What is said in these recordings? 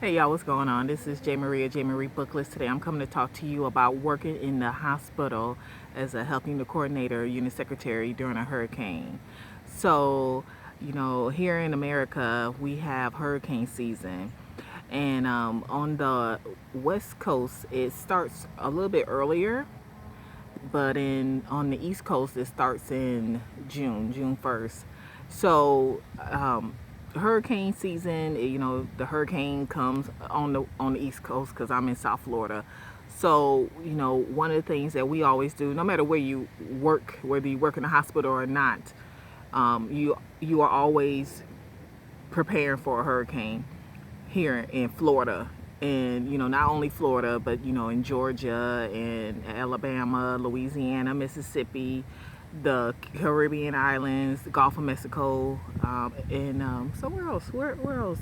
Hey y'all, what's going on? This is J Marie Booklist. Today I'm coming to talk to you about working in the hospital as a health unit coordinator, unit secretary during a hurricane. So, here in America, we have hurricane season. And on the West Coast, it starts a little bit earlier, but on the East Coast, it starts in June 1st. So, hurricane season, the hurricane comes on the East Coast because I'm in South Florida. So, one of the things that we always do, no matter where you work, whether you work in a hospital or not, you are always preparing for a hurricane here in Florida. And not only Florida, but in Georgia and Alabama, Louisiana, Mississippi, the Caribbean islands, the Gulf of Mexico, and somewhere else. Where else?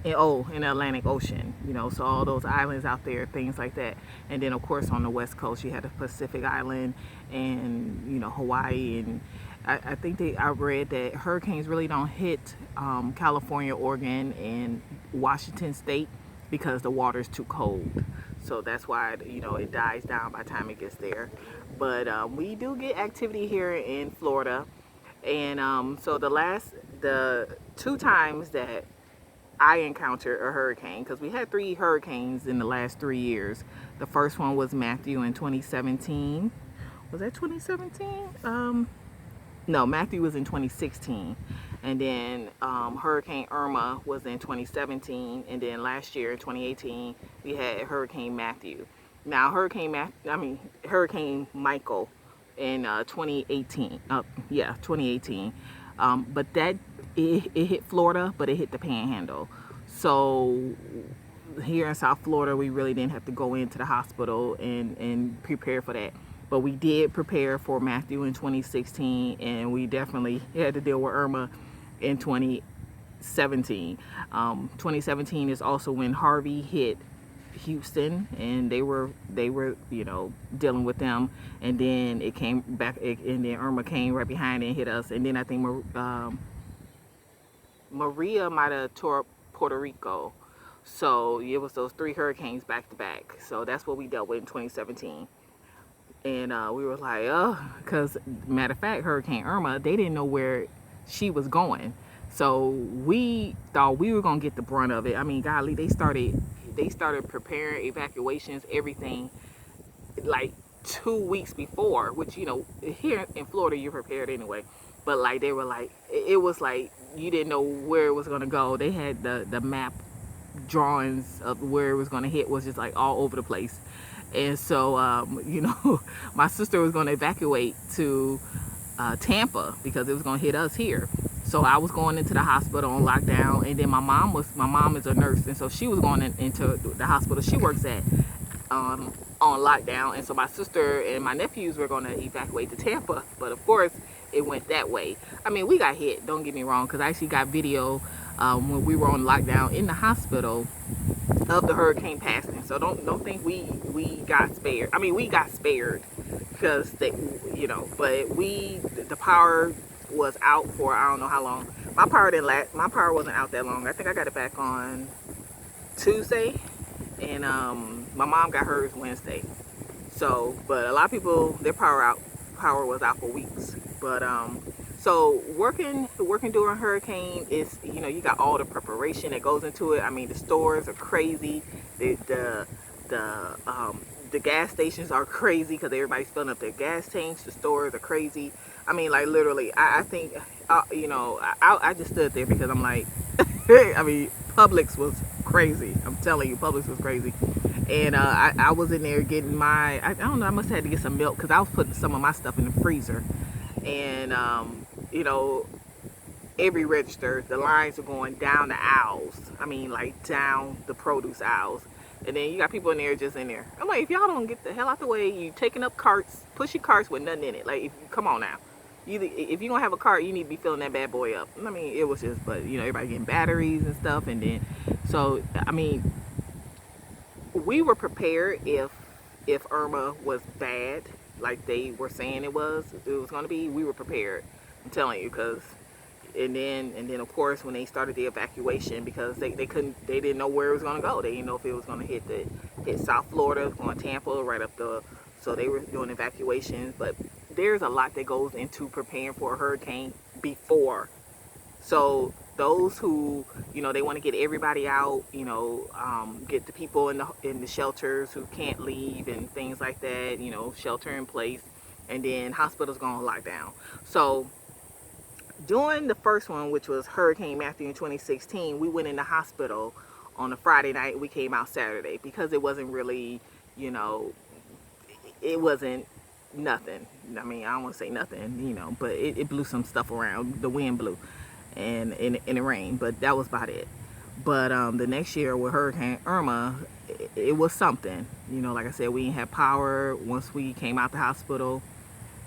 In the Atlantic Ocean, so all those islands out there, things like that. And then of course on the West Coast you had the Pacific Island and Hawaii. And I think I read that hurricanes really don't hit California, Oregon, and Washington State because the water's too cold. So that's why it dies down by the time it gets there. But we do get activity here in Florida, and so the two times that I encountered a hurricane, because we had three hurricanes in the last 3 years. The first one was Matthew in 2017. Was that 2017? No, Matthew was in 2016. And then Hurricane Irma was in 2017. And then last year in 2018, we had Hurricane Matthew. Now, Hurricane Michael in 2018. 2018. But it hit Florida, but it hit the Panhandle. So here in South Florida, we really didn't have to go into the hospital and prepare for that. But we did prepare for Matthew in 2016, and we definitely had to deal with Irma in 2017. 2017 is also when Harvey hit Houston, and they were dealing with them, and then it came back, and then Irma came right behind it and hit us, and then I think Maria might have tore Puerto Rico. So it was those three hurricanes back to back. So that's what we dealt with in 2017. And we were like, oh, because matter of fact, Hurricane Irma, they didn't know where she was going. So we thought we were gonna get the brunt of it. I mean, golly, they started preparing evacuations, everything, like 2 weeks before. Which here in Florida you're prepared anyway. But like they were like, it was like you didn't know where it was gonna go. They had the map drawings of where it was gonna hit was just like all over the place. And so, my sister was going to evacuate to Tampa because it was going to hit us here. So I was going into the hospital on lockdown, and then my mom is a nurse, and so she was going into the hospital she works at on lockdown. And so my sister and my nephews were going to evacuate to Tampa, but of course it went that way. I mean, we got hit. Don't get me wrong, because I actually got video when we were on lockdown in the hospital of the hurricane passing. So don't think we got spared. I mean, we got spared because but the power was out for I don't know how long. My power didn't last. My power wasn't out that long. I think I got it back on Tuesday, and my mom got hers Wednesday. So, but a lot of people, their power was out for weeks. But so working during hurricane is, you got all the preparation that goes into it. I mean, the stores are crazy. The gas stations are crazy because everybody's filling up their gas tanks. The stores are crazy. I mean, like literally, I think, I just stood there because I'm like, I mean, Publix was crazy. I'm telling you, Publix was crazy. And I was in there getting I don't know, I must have had to get some milk because I was putting some of my stuff in the freezer. And every register, the lines are going down the aisles. I mean, like down the produce aisles. And then you got people in there just in there. I'm like, if y'all don't get the hell out the way, you taking up carts, pushing carts with nothing in it. Like, come on now. If you don't have a cart, you need to be filling that bad boy up. I mean, it was just, but everybody getting batteries and stuff. And then, so, I mean, we were prepared if Irma was bad, like they were saying it was going to be. We were prepared. I'm telling you, because and then of course when they started the evacuation, because they didn't know where it was going to go. They didn't know if it was going to hit South Florida, going Tampa, right up the, so they were doing evacuations. But there's a lot that goes into preparing for a hurricane before. So those who, they want to get everybody out, get the people in the shelters who can't leave and things like that, shelter in place, and then hospitals going to lock down. So during the first one, which was Hurricane Matthew in 2016, we went in the hospital on a Friday night. We came out Saturday because it wasn't really, it wasn't nothing. I mean, I don't want to say nothing, but it blew some stuff around. The wind blew and it rained, but that was about it. But the next year with Hurricane Irma, it was something. Like I said, we didn't have power. Once we came out the hospital,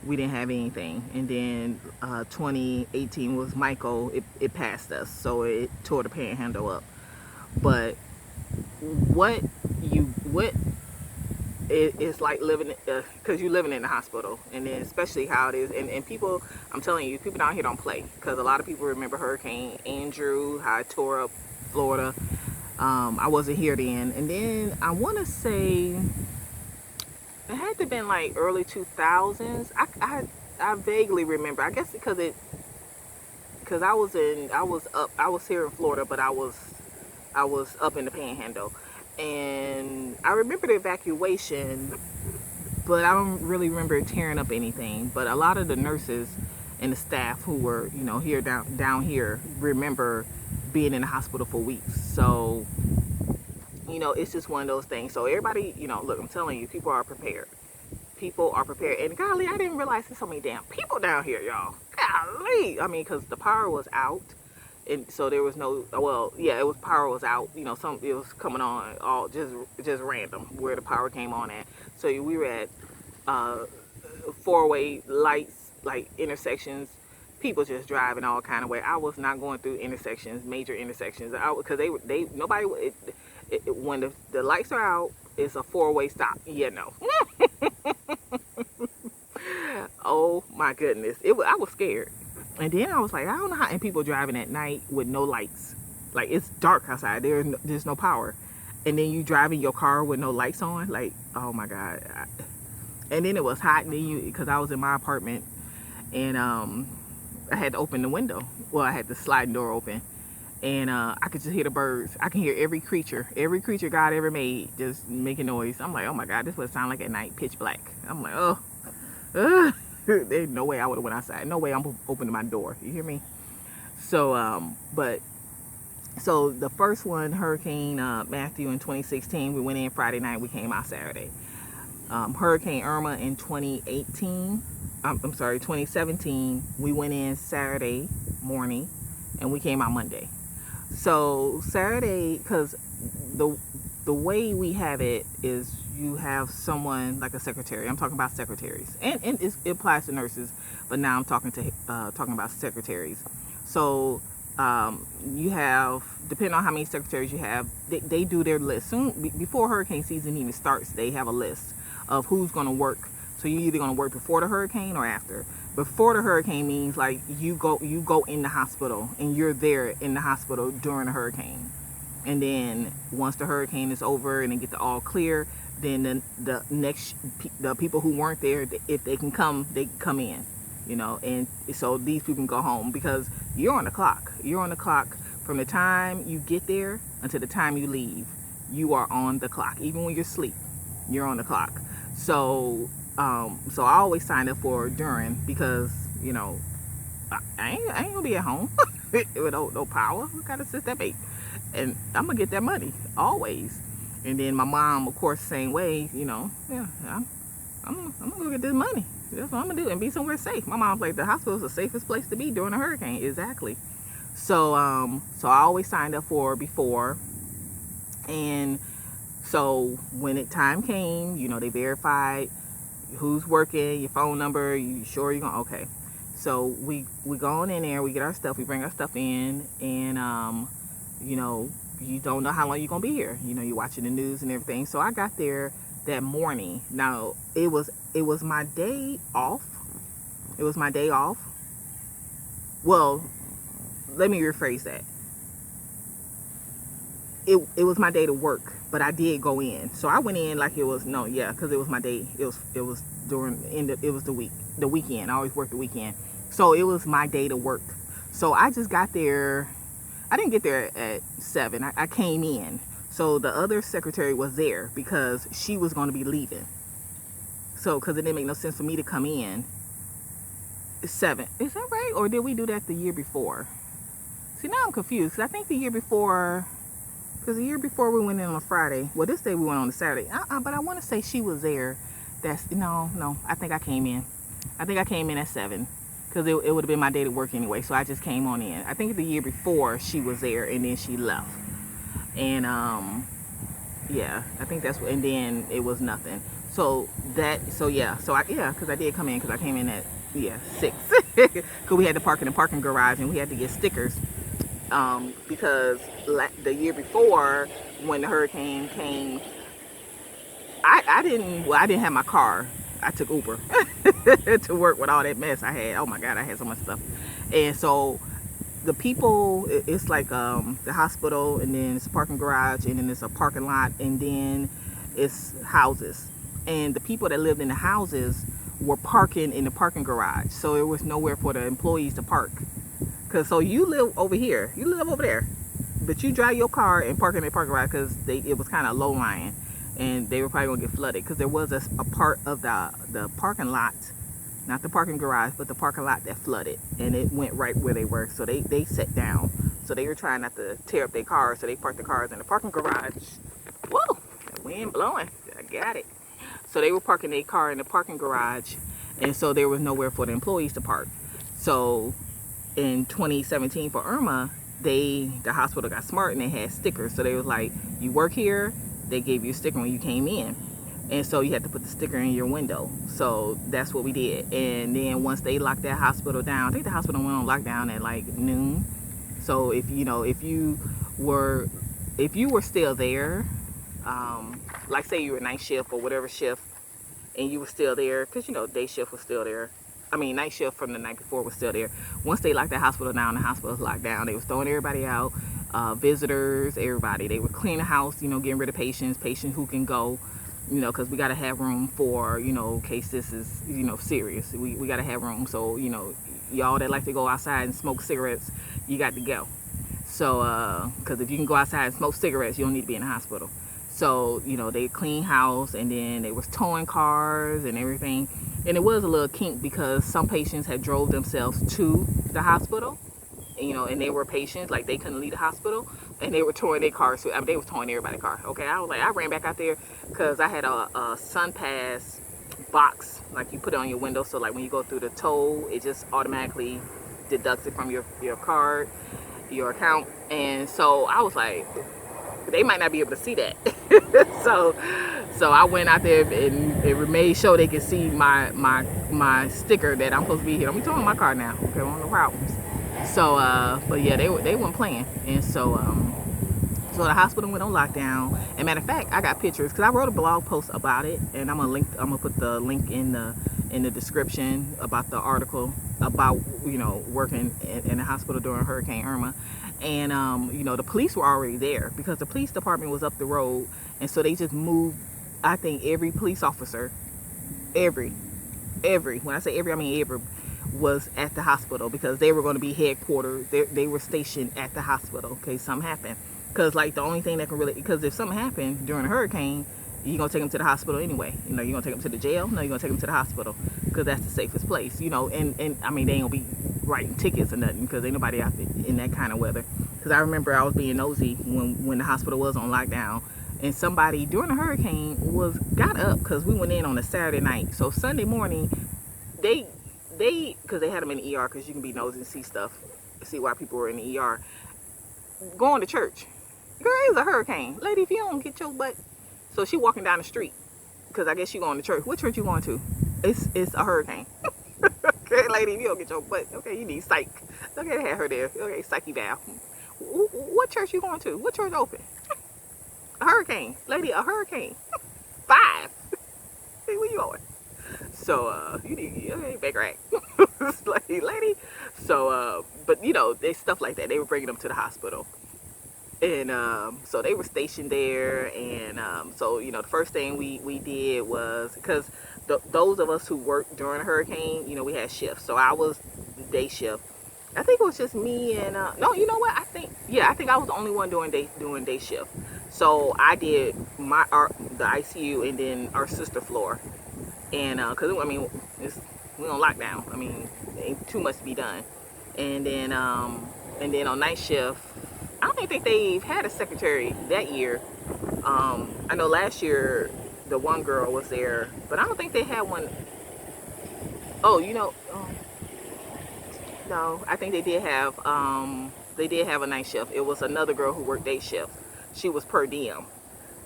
we didn't have anything. And then 2018 was Michael. It passed us, so it tore the panhandle up. But what it's like living, because you're living in the hospital, and then especially how it is, and people, I'm telling you, people down here don't play, because a lot of people remember Hurricane Andrew, how it tore up Florida. I wasn't here then, and then I want to say it had to have been like early 2000s. I vaguely remember. I guess because I was here in Florida, but I was up in the Panhandle, and I remember the evacuation, but I don't really remember it tearing up anything. But a lot of the nurses and the staff who were, here down here remember being in the hospital for weeks. So, it's just one of those things. So everybody, look, I'm telling you, people are prepared. People are prepared. And golly, I didn't realize there's so many damn people down here, y'all. Golly. I mean, because the power was out. And so there was no, well, yeah, power was out. It was coming on all just random where the power came on at. So we were at four-way lights, like intersections, people just driving all kind of way. I was not going through intersections, major intersections, because nobody, when the lights are out, it's a four-way stop. Yeah, no. Oh my goodness, I was scared. And then I was like, I don't know how, and people driving at night with no lights, like it's dark outside, there's no power, and then you driving your car with no lights on, like, oh my God. And then it was hot, and then because I was in my apartment, and I had to open the window. Well, I had the sliding door open, and I could just hear the birds. I can hear every creature God ever made just making noise. I'm like, oh my God, this would sound like at night, pitch black. I'm like, oh, there's no way I would have went outside. No way I'm opening my door. You hear me? So, so the first one, Hurricane Matthew in 2016, we went in Friday night. We came out Saturday. Hurricane Irma in 2017, we went in Saturday morning, and we came out Monday. So Saturday, because the way we have it is you have someone like a secretary. I'm talking about secretaries, and it applies to nurses, but now I'm talking about secretaries. So you have, depending on how many secretaries you have, they do their list soon before hurricane season even starts. They have a list of who's going to work. So you're either going to work before the hurricane or after. Before the hurricane means like you go in the hospital, and you're there in the hospital during the hurricane. And then once the hurricane is over and they get the all clear, then the people who weren't there, if they can come, they come in, and so these people can go home, because you're on the clock. You're on the clock from the time you get there until the time you leave. You are on the clock. Even when you're asleep, you're on the clock. So so I always sign up for during, because I ain't gonna be at home with no power. What kind of system that be? And I'm gonna get that money always. And then my mom, of course, same way. Yeah, I'm gonna go get this money. That's what I'm gonna do, and be somewhere safe. My mom's like, the hospital's the safest place to be during a hurricane. Exactly. So so I always signed up for before, and so when time came, they verified who's working, your phone number, you sure you're gonna, okay. So we go on in there, we get our stuff, we bring our stuff in, and you don't know how long you're gonna be here. You're watching the news and everything. So I got there that morning. Now it was my day off. It was my day off. Well, let me rephrase that. It was my day to work, but I did go in. So I went in like it was because it was my day. It was during it was the weekend. I always work the weekend, so it was my day to work. So I just got there. I didn't get there at 7. I came in. So the other secretary was there because she was going to be leaving. So because it didn't make no sense for me to come in. 7. Is that right? Or did we do that the year before? See, now I'm confused. Because I think the year before. Because the year before we went in on a Friday. Well, this day we went on a Saturday. But I want to say she was there. No. I think I came in. I think I came in at 7. Because it would have been my day to work anyway. So I just came on in. I think the year before she was there and then she left. And, yeah, I think that's what, and then it was nothing. Because I did come in because I came in at, 6. Because we had to park in the parking garage and we had to get stickers. Because the year before when the hurricane came, I didn't have my car. I took Uber to work with all that mess I had. Oh my God, I had so much stuff. And so the people, it's like the hospital, and then it's a parking garage, and then it's a parking lot, and then it's houses. And the people that lived in the houses were parking in the parking garage. So there was nowhere for the employees to park. So you live over here, you live over there, but you drive your car and park in the parking garage because it was kind of low lying. And they were probably going to get flooded because there was a part of the parking lot, not the parking garage, but the parking lot that flooded. And it went right where they were. So they sat down. So they were trying not to tear up their cars. So they parked the cars in the parking garage. Whoa, the wind blowing. I got it. So they were parking their car in the parking garage. And so there was nowhere for the employees to park. So in 2017 for Irma, the hospital got smart and they had stickers. So they was like, you work here. They gave you a sticker when you came in, and so you had to put the sticker in your window. So that's what we did. And then once they locked that hospital down, I think the hospital went on lockdown at like noon. So if you were still there, like say you were night shift or whatever shift, and you were still there, because day shift was still there. I mean, night shift from the night before was still there. Once they locked that hospital down, the hospital was locked down. They was throwing everybody out. Visitors, everybody. They would clean the house, getting rid of patients who can go, because we got to have room for, in case this is, serious. We got to have room. So, y'all that like to go outside and smoke cigarettes, you got to go. So, because if you can go outside and smoke cigarettes, you don't need to be in the hospital. So, they clean house, and then they was towing cars and everything. And it was a little kink because some patients had drove themselves to the hospital. And they were patients, like they couldn't leave the hospital, and they were towing their cars. I mean, they was towing everybody's car. Okay, I was like, I ran back out there because I had a Sun Pass box, like you put it on your window, so like when you go through the toll, it just automatically deducts it from your card, your account. And so I was like, they might not be able to see that. so I went out there and made sure they could see my sticker that I'm supposed to be here. I'm towing my car now. Okay, no problems. So, but yeah, they weren't playing. And so the hospital went on lockdown. And matter of fact, I got pictures because I wrote a blog post about it, and I'm gonna put the link in the description about the article about working in the hospital during Hurricane Irma. And the police were already there because the police department was up the road, and so they just moved. I think every police officer, every when I say every, I mean every, was at the hospital because they were going to be headquartered. They were stationed at the hospital. Okay, something happened. Because like the only thing that can really, because if something happened during a hurricane, you're going to take them to the hospital anyway. You're going to take them to the jail. No, you're going to take them to the hospital because that's the safest place. And I mean, they ain't going to be writing tickets or nothing because ain't nobody out there in that kind of weather. Because I remember I was being nosy when the hospital was on lockdown, and somebody during the hurricane got up because we went in on a Saturday night. So Sunday morning, because they had them in the ER, because you can be nosy and see why people were in the ER, going to church. Girl, it's a hurricane. Lady, if you don't get your butt. So she walking down the street, because I guess she going to church. What church you going to? It's a hurricane. Okay, lady, if you don't get your butt. Okay, you need psych. Okay, they had her there. Okay, psyche valve. What church you going to? What church open? A hurricane. Lady, a hurricane. 5. Hey, where you going? So you ain't back right. It's like, lady. So but you know, they stuff like that. They were bringing them to the hospital. And so they were stationed there, and so you know, the first thing we did was, because those of us who worked during a hurricane, you know, we had shifts. So I was the day shift. I think it was just me and no, you know what? I think I was the only one doing day shift. So I did the ICU and then our sister floor, and because I mean we on lockdown. I mean, ain't too much to be done. And then on night shift, I don't even think they've had a secretary that year. I know last year the one girl was there, but I don't think they had one. Oh, you know, no, I think they did have a night shift. It was another girl who worked day shift. She was per diem.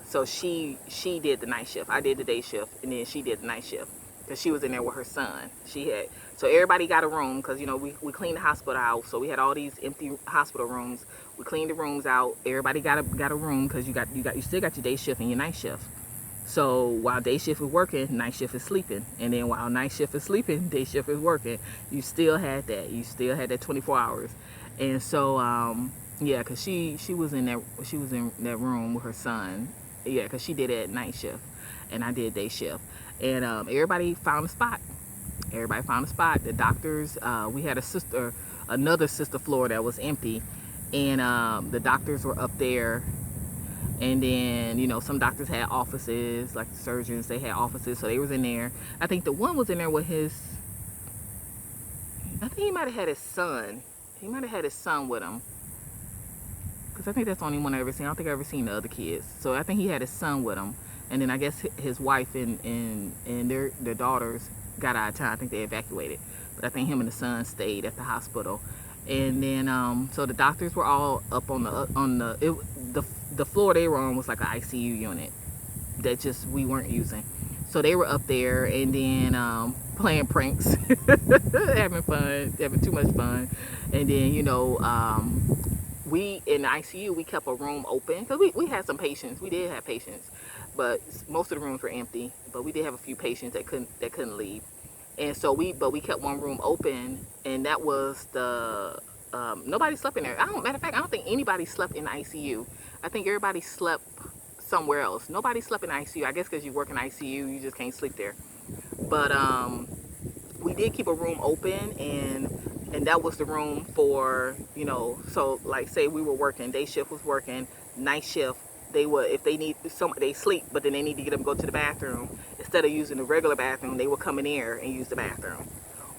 So she did the night shift. I did the day shift, and then she did the night shift because she was in there with her son. So everybody got a room, because you know we cleaned the hospital out. So we had all these empty hospital rooms. We cleaned the rooms out. Everybody got a room, because you still got your day shift and your night shift. So while day shift is working, night shift is sleeping, and then while night shift is sleeping, day shift is working. You still had that. You still had that 24 hours, and so yeah, because she was in that room with her son. Yeah, because she did it at night shift, and I did day shift, and everybody found a spot. Everybody found a spot. The doctors, we had another sister floor that was empty, and the doctors were up there. And then, you know, some doctors had offices, like the surgeons, they had offices, so they was in there. I think the one was in there with I think he might have had his son. He might have had his son with him. Because I think that's the only one I ever seen. I don't think I ever seen the other kids. So I think he had his son with him. And then I guess his wife and their daughters got out of town. I think they evacuated. But I think him and the son stayed at the hospital. And then so the doctors were all up on the floor they were on was like an ICU unit that just we weren't using. So they were up there, and then playing pranks, having fun, having too much fun. And then, you know, we in the ICU, we kept a room open because we had some patients. We did have patients, but most of the rooms were empty. But we did have a few patients that couldn't leave. And so we kept one room open, and that was nobody slept in there. Matter of fact, I don't think anybody slept in the ICU. I think everybody slept somewhere else. Nobody slept in the ICU. I guess because you work in ICU, you just can't sleep there. But we did keep a room open, and that was the room for, you know, so like say we were working, day shift was working, night shift, if they need they sleep, but then they need to get them to go to the bathroom. Instead of using the regular bathroom, they would come in there and use the bathroom.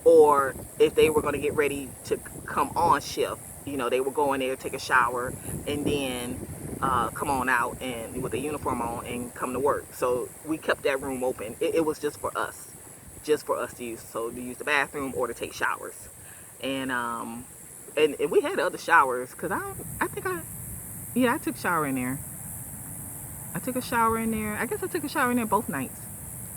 Or if they were going to get ready to come on shift, you know, they would go in there, take a shower, and then come on out and with a uniform on and come to work. So we kept that room open. It was just for us to use. So to use the bathroom or to take showers. And we had other showers, because I took a shower in there. I took a shower in there. I guess I took a shower in there both nights.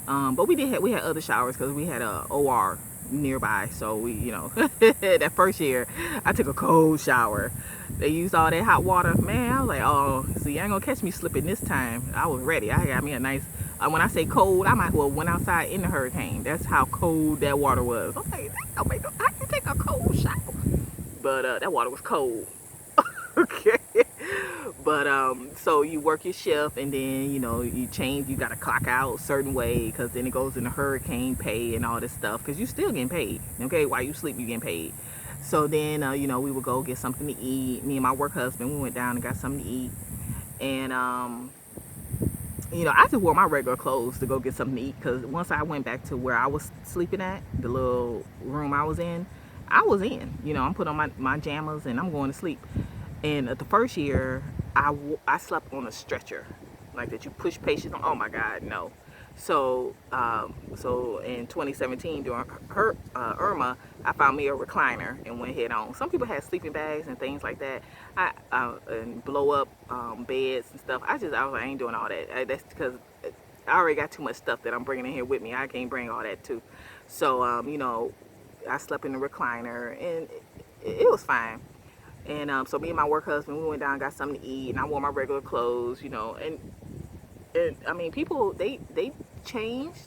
But we had other showers because we had a OR nearby. So we, you know, that first year I took a cold shower. They used all that hot water. Man, I was like, oh, see, you ain't gonna catch me slipping this time. I was ready. I got me a nice, when I say cold, I might as well went outside in the hurricane. That's how cold that water was. I'm like, how you take a cold shower? But that water was cold. Okay. But so you work your shift, and then, you know, you got to clock out a certain way, because then it goes into hurricane pay and all this stuff, because you still getting paid. Okay, while you sleep, you getting paid. So then you know, we would go get something to eat. Me and my work husband, we went down and got something to eat. And you know, I just wore my regular clothes to go get something to eat, because once I went back to where I was sleeping at, the little room I was in, you know, I'm putting on my jammies and I'm going to sleep. And the first year, I slept on a stretcher, like that you push patients on. Oh my God, no. So so in 2017 during Irma, I found me a recliner and went head on. Some people had sleeping bags and things like that. And blow up beds and stuff. I was like, I ain't doing all that. That's because I already got too much stuff that I'm bringing in here with me. I can't bring all that too. So you know, I slept in the recliner, and it was fine. And so me and my work husband, we went down and got something to eat, and I wore my regular clothes, you know. And I mean, people, they changed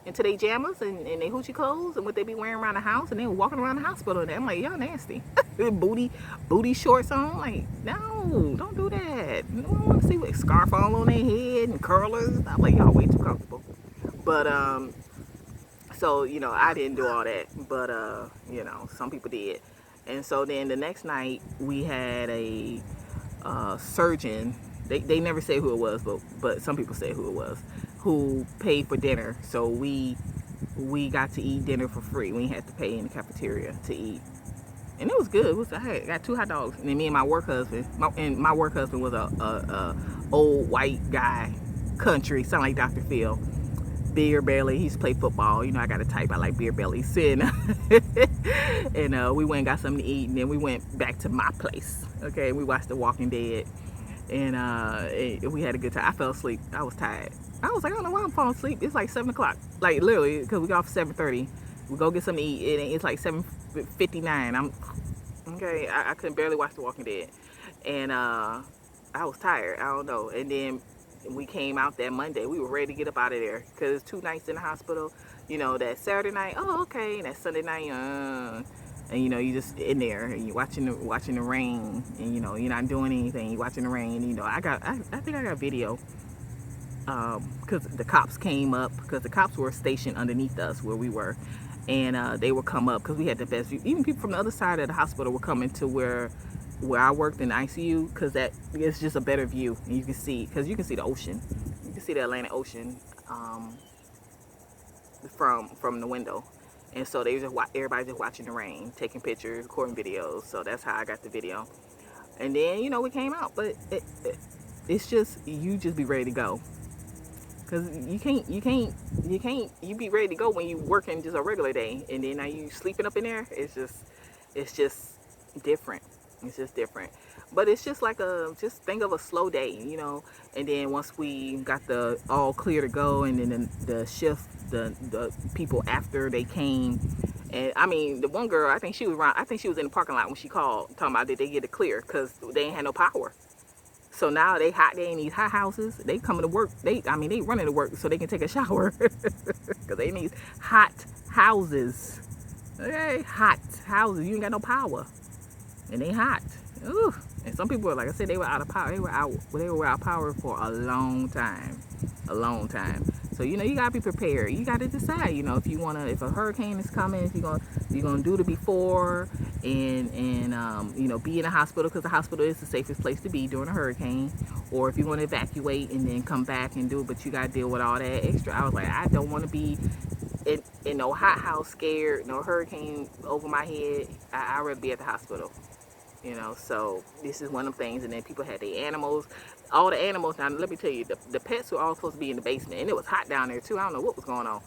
into their jammers and their hoochie clothes and what they be wearing around the house, and they were walking around the hospital. And I'm like, y'all nasty. booty shorts on. Like, no, don't do that. I don't want to see what scarf all on their head and curlers. I'm like, y'all way too comfortable. But so I didn't do all that, but some people did. And so then the next night we had a surgeon. They never say who it was, but some people say who it was, who paid for dinner. So we got to eat dinner for free. We had to pay in the cafeteria to eat, and it was good. I got 2 hot dogs, and then me and my work husband. My work husband was a old white guy, country, sound like Dr. Phil. Beer belly. He used to play football. I got a type. I like beer belly. And we went and got something to eat, and then we went back to my place. Okay, we watched The Walking Dead. And we had a good time. I fell asleep. I was tired. I was like, I don't know why I'm falling asleep. It's like 7 o'clock. Like, literally, because we got off 7:30. We go get something to eat, and it's like 7:59. I couldn't barely watch The Walking Dead. And I was tired. I don't know. And then we came out that Monday. We were ready to get up out of there because 2 nights in the hospital. That Saturday night, oh, okay. And that Sunday night, and you just in there and you watching the rain, and you're not doing anything. You watching the rain. I think I got video because the cops came up, because the cops were stationed underneath us where we were, and they would come up because we had the best view. Even people from the other side of the hospital were coming to where I worked in the ICU, because that is just a better view, and you can see the ocean. You can see the Atlantic Ocean from the window. And so everybody just watching the rain, taking pictures, recording videos. So that's how I got the video. And then we came out, but it's just, you just be ready to go, because you be ready to go when you working just a regular day, and then now you sleeping up in there. It's just different. It's just different. But it's just like just think of a slow day, and then once we got the all clear to go, and then the shift, the people after they came, and I mean, the one girl, I think she was in the parking lot when she called, talking about did they get it clear, because they ain't had no power. So now they in these hot houses. They coming to work. They running to work so they can take a shower, because they need hot houses. Okay, hot houses. You ain't got no power, and they hot. Ooh. And some people, like I said, they were out of power. They were out of power for a long time. So you gotta be prepared. You gotta decide. If a hurricane is coming, if you're gonna do the before, and be in a hospital, because the hospital is the safest place to be during a hurricane, or if you want to evacuate and then come back and do it, but you gotta deal with all that extra. I was like, I don't want to be in no hot house, scared, no hurricane over my head. I'd rather be at the hospital. So this is one of the things. And then people had their animals, all the animals. Now let me tell you, the pets were all supposed to be in the basement, and it was hot down there too. I don't know what was going on.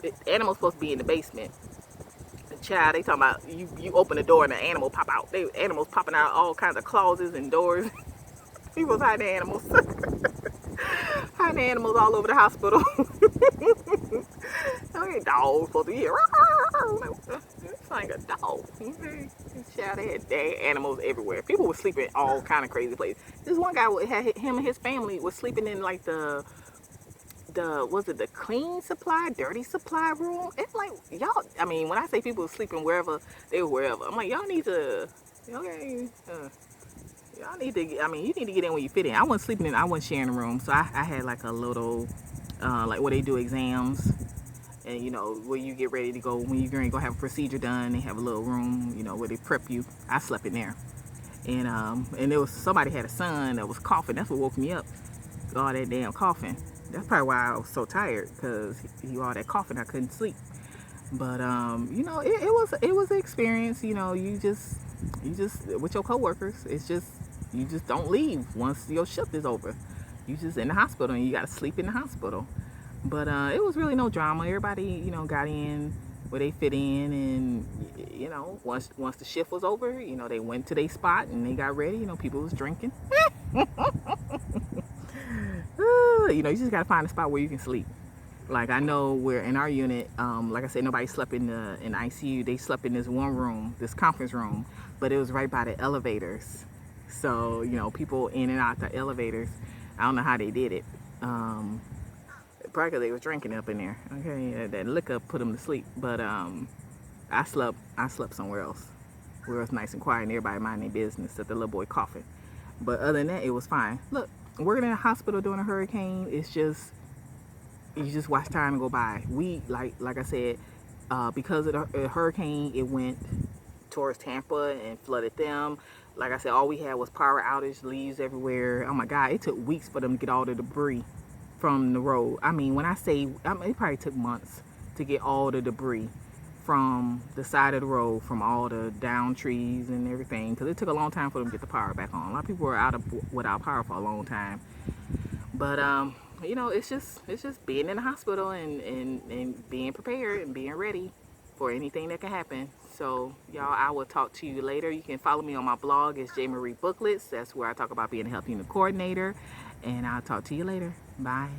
The animals supposed to be in the basement. The child, they talking about you open the door and the animal pop out. Animals popping out all kinds of closets and doors. People was hiding animals. Hiding animals all over the hospital. Dogs supposed to be here. It's like a dog. Okay. Child, they had animals everywhere. People were sleeping in all kind of crazy places. This one guy had him and his family was sleeping in like the clean supply, dirty supply room. It's like, y'all, when I say people were sleeping wherever, they were wherever. I'm like, y'all need to, okay, y'all need to, you need to get in where you fit in. I wasn't sleeping in, I wasn't sharing a room. So I had like a little, like where they do exams, and where you get ready to go, when you're going to go have a procedure done, they have a little room, where they prep you. I slept in there. And there was, somebody had a son that was coughing. That's what woke me up. All that damn coughing. That's probably why I was so tired, because all that coughing, I couldn't sleep. But it was an experience. You just with your coworkers, it's just, you just don't leave once your shift is over. You just in the hospital, and you got to sleep in the hospital. But it was really no drama. Everybody got in where they fit in, and once the shift was over, they went to their spot and they got ready. People was drinking. You just got to find a spot where you can sleep. Like, I know where in our unit, like I said, nobody slept in the ICU. They slept in this one room, this conference room, but it was right by the elevators. So, people in and out the elevators. I don't know how they did it. Probably 'cause they was drinking up in there. Okay, that liquor put them to sleep. But I slept somewhere else where it was nice and quiet and everybody minding their business except the little boy coughing. But other than that, it was fine. Look, working in a hospital during a hurricane, it's just, you just watch time go by. We, like I said, because of the hurricane, it went towards Tampa and flooded them. Like I said, all we had was power outage, leaves everywhere. Oh my God, it took weeks for them to get all the debris from the road. I mean, when I say, it probably took months to get all the debris from the side of the road, from all the down trees and everything, because it took a long time for them to get the power back on. A lot of people were without power for a long time. But you know, it's just being in the hospital and being prepared and being ready for anything that can happen. So y'all, I will talk to you later. You can follow me on my blog. It's J. Marie Booklets. That's where I talk about being a health unit coordinator. And I'll talk to you later. Bye.